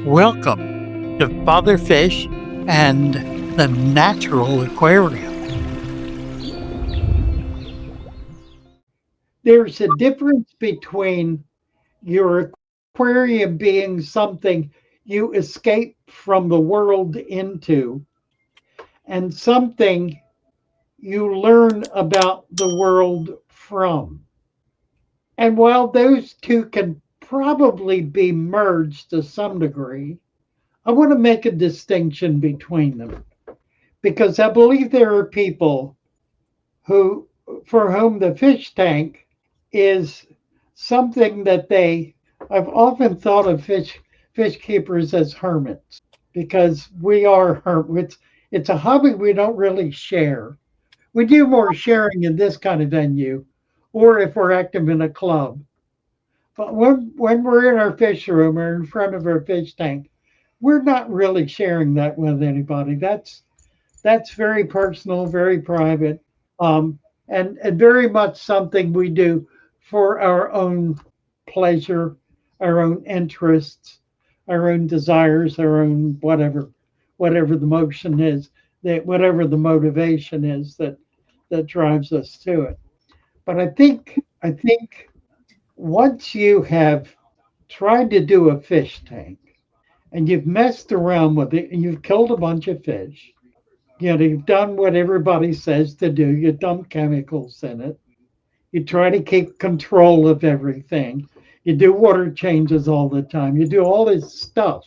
Welcome to Father Fish and the Natural Aquarium. There's a difference between your aquarium being something you escape from the world into and something you learn about the world from. And while those two can probably be merged to some degree, I want to make a distinction between them because I believe there are people who, for whom the fish tank is something that I've often thought of fish keepers as hermits because we are hermits. It's a hobby we don't really share. We do more sharing in this kind of venue or if we're active in a club. But when we're in our fish room or in front of our fish tank, we're not really sharing that with anybody. That's very personal, very private, and very much something we do for our own pleasure, our own interests, our own desires, our own whatever the motion is, that whatever the motivation is that drives us to it. But I think once you have tried to do a fish tank and you've messed around with it and you've killed a bunch of fish, you've done what everybody says to do. You dump chemicals in it. You try to keep control of everything. You do water changes all the time. You do all this stuff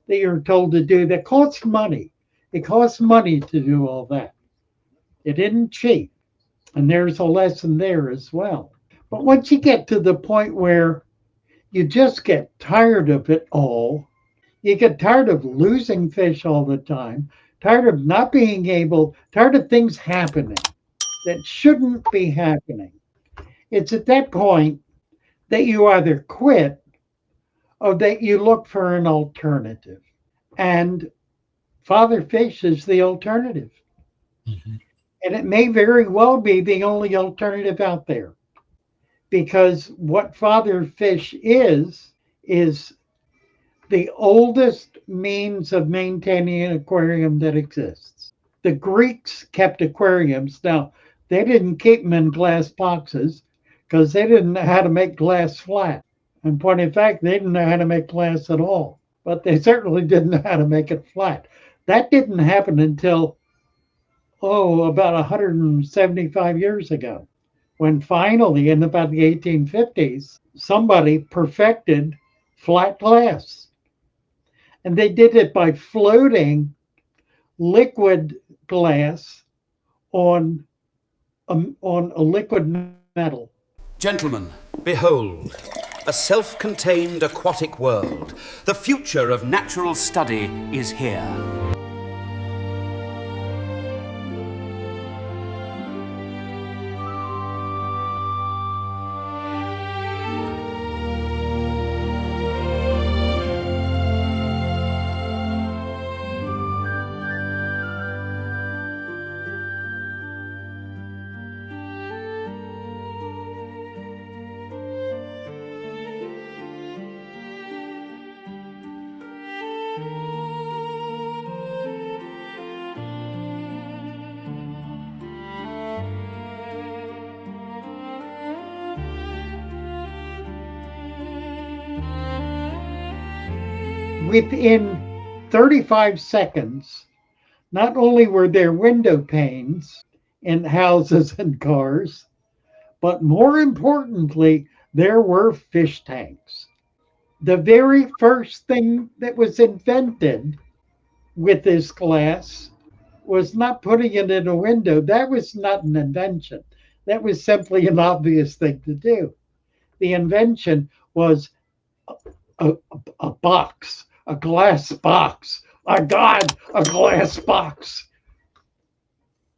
that you're told to do that costs money. It costs money to do all that. It isn't cheap. And there's a lesson there as well. But once you get to the point where you just get tired of it all, you get tired of losing fish all the time, tired of not being able, tired of things happening that shouldn't be happening. It's at that point that you either quit or that you look for an alternative. And Father Fish is the alternative. Mhm. And it may very well be the only alternative out there because what Father Fish is the oldest means of maintaining an aquarium that exists. The Greeks kept aquariums. Now, they didn't keep them in glass boxes because they didn't know how to make glass flat. In point of fact, they didn't know how to make glass at all, but they certainly didn't know how to make it flat. That didn't happen until, about 175 years ago, when finally, in about the 1850s, somebody perfected flat glass. And they did it by floating liquid glass on on a liquid metal. Gentlemen, behold, a self-contained aquatic world. The future of natural study is here. Within 35 seconds, not only were there window panes in houses and cars, but more importantly, there were fish tanks. The very first thing that was invented with this glass was not putting it in a window. That was not an invention. That was simply an obvious thing to do. The invention was a, a box, a glass box. My God, a glass box.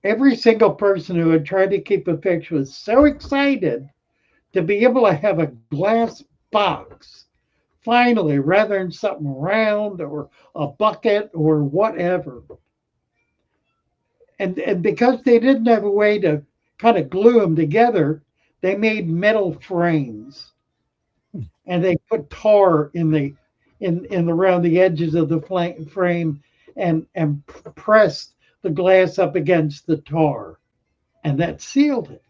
Every single person who had tried to keep a fish was so excited to be able to have a glass box finally, rather than something round or a bucket or whatever. And because they didn't have a way to kind of glue them together, they made metal frames and they put tar in around the edges of the frame and pressed the glass up against the tar, and that sealed it.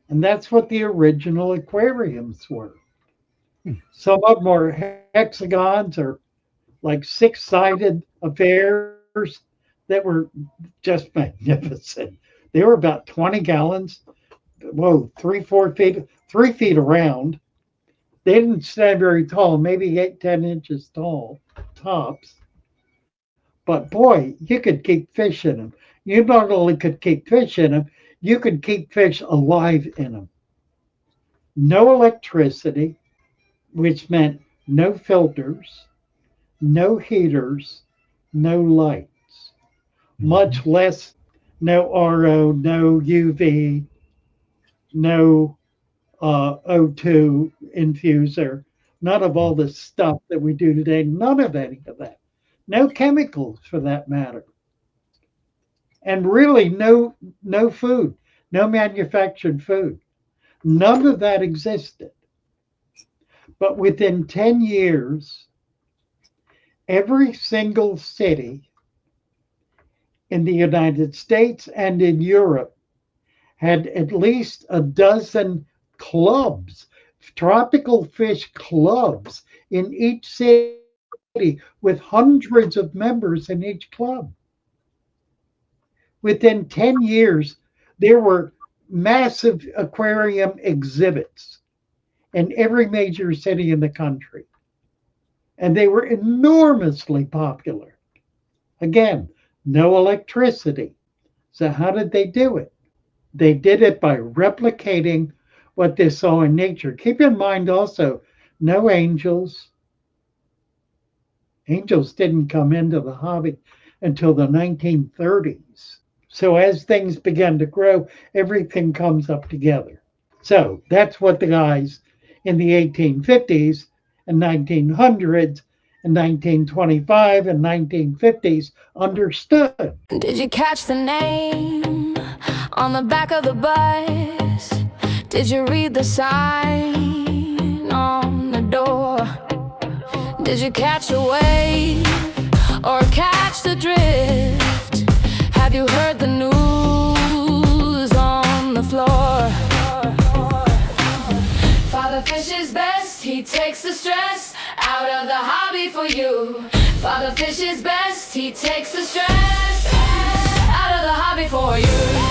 And that's what the original aquariums were. Some of them are hexagons or like six-sided affairs that were just magnificent. They were about 20 gallons, whoa, 3 4 feet, 3 feet around. They didn't stand very tall, maybe 8 10 inches tall tops. But boy, you could keep fish in them. You not only could keep fish in them, you could keep fish alive in them. No electricity, which meant no filters, no heaters, no lights, much less no RO, no UV, no O2 infuser, none of all the stuff that we do today, none of any of that. No chemicals for that matter. And really no food, no manufactured food. None of that existed. But within 10 years, every single city in the United States and in Europe had at least a dozen clubs, tropical fish clubs in each city with hundreds of members in each club. Within 10 years, there were massive aquarium exhibits in every major city in the country. And they were enormously popular. Again, no electricity. So, how did they do it? They did it by replicating what they saw in nature. Keep in mind also, no angels. Angels didn't come into the hobby until the 1930s. So as things began to grow, everything comes up together. So that's what the guys in the 1850s and 1900s and 1925 and 1950s understood. Did you catch the name on the back of the bus? Did you read the sign on the door? Did you catch a wave or catch the drift? Have you heard the news on the floor? Father Fish is best, he takes the stress out of the hobby for you. Father Fish is best, he takes the stress out of the hobby for you.